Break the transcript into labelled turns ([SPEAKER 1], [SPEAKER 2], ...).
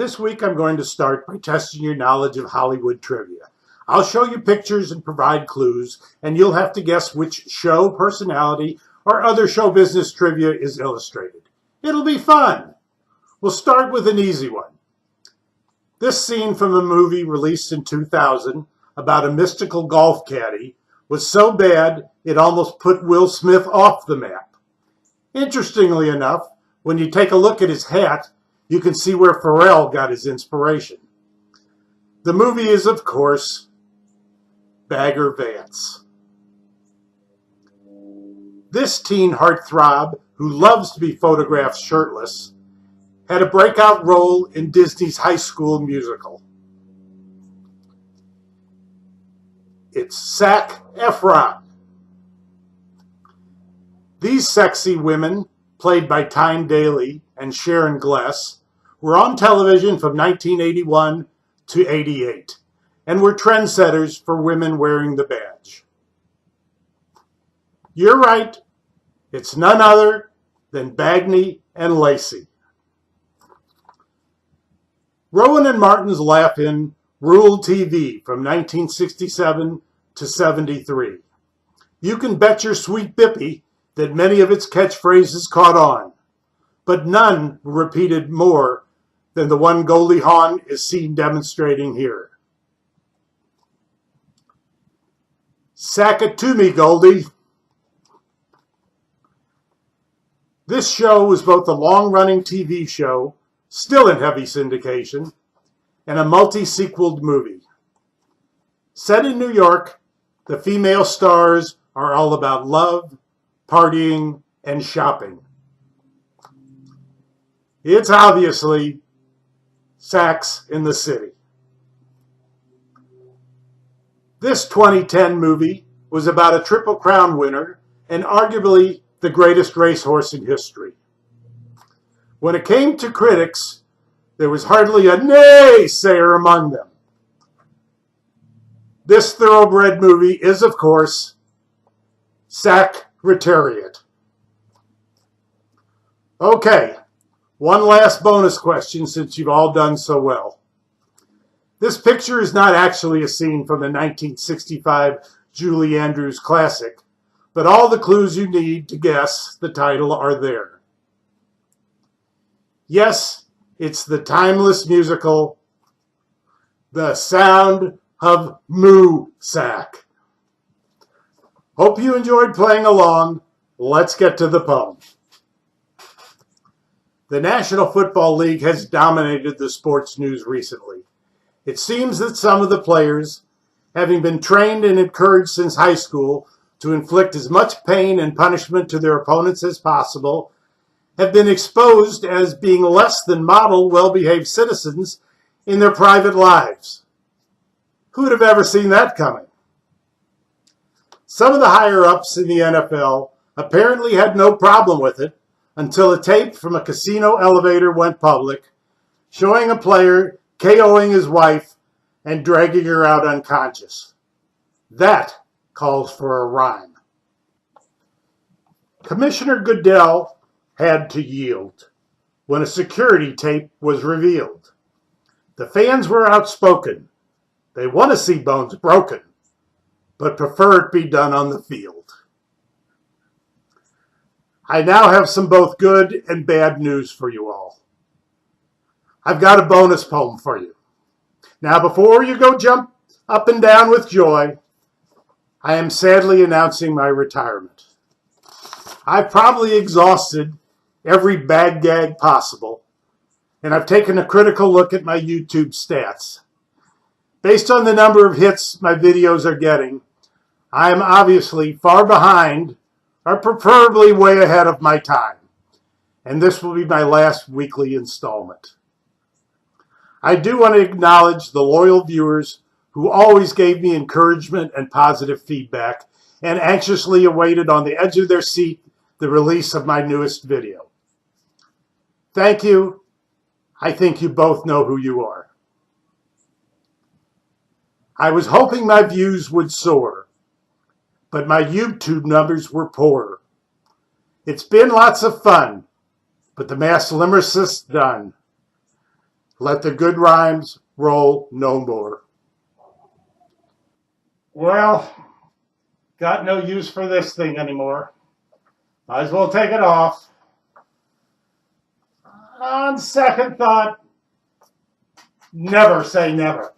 [SPEAKER 1] This week I'm going to start by testing your knowledge of Hollywood trivia. I'll show you pictures and provide clues, and you'll have to guess which show, personality, or other show business trivia is illustrated. It'll be fun! We'll start with an easy one. This scene from a movie released in 2000 about a mystical golf caddy was so bad it almost put Will Smith off the map. Interestingly enough, when you take a look at his hat, you can see where Pharrell got his inspiration. The movie is, of course, Bagger Vance. This teen heartthrob, who loves to be photographed shirtless, had a breakout role in Disney's High School Musical. It's Zac Efron. These sexy women, played by Tyne Daly and Sharon Gless, were on television from 1981 to 88 and were trendsetters for women wearing the badge. You're right, it's none other than Bagney and Lacey. Rowan and Martin's Laugh-In ruled TV from 1967 to 73. You can bet your sweet Bippy that many of its catchphrases caught on, but none were repeated more than the one Goldie Hawn is seen demonstrating here. Sack it to me, Goldie. This show was both a long-running TV show, still in heavy syndication, and a multi-sequeled movie. Set in New York, the female stars are all about love, partying, and shopping. It's obviously Sex in the City. This 2010 movie was about a Triple Crown winner and arguably the greatest racehorse in history. When it came to critics, there was hardly a naysayer among them. This thoroughbred movie is, of course, Secretariat. Okay, one last bonus question since you've all done so well. This picture is not actually a scene from the 1965 Julie Andrews classic, but all the clues you need to guess the title are there. Yes, it's the timeless musical, The Sound of Moo-Sack. Hope you enjoyed playing along. Let's get to the poem. The National Football League has dominated the sports news recently. It seems that some of the players, having been trained and encouraged since high school to inflict as much pain and punishment to their opponents as possible, have been exposed as being less than model, well-behaved citizens in their private lives. Who would have ever seen that coming? Some of the higher-ups in the NFL apparently had no problem with it until a tape from a casino elevator went public, showing a player KOing his wife and dragging her out unconscious. That calls for a rhyme. Commissioner Goodell had to yield when a security tape was revealed. The fans were outspoken. They want to see bones broken, but prefer it be done on the field. I now have some both good and bad news for you all. I've got a bonus poem for you. Now, before you go jump up and down with joy, I am sadly announcing my retirement. I've probably exhausted every bad gag possible, and I've taken a critical look at my YouTube stats. Based on the number of hits my videos are getting, I am obviously far behind, or preferably way ahead of my time, and this will be my last weekly installment. I do want to acknowledge the loyal viewers who always gave me encouragement and positive feedback and anxiously awaited on the edge of their seat the release of my newest video. Thank you. I think you both know who you are. I was hoping my views would soar, but my YouTube numbers were poor. It's been lots of fun, but the mass limericist's done. Let the good rhymes roll no more. Well, got no use for this thing anymore. Might as well take it off. On second thought, never say never.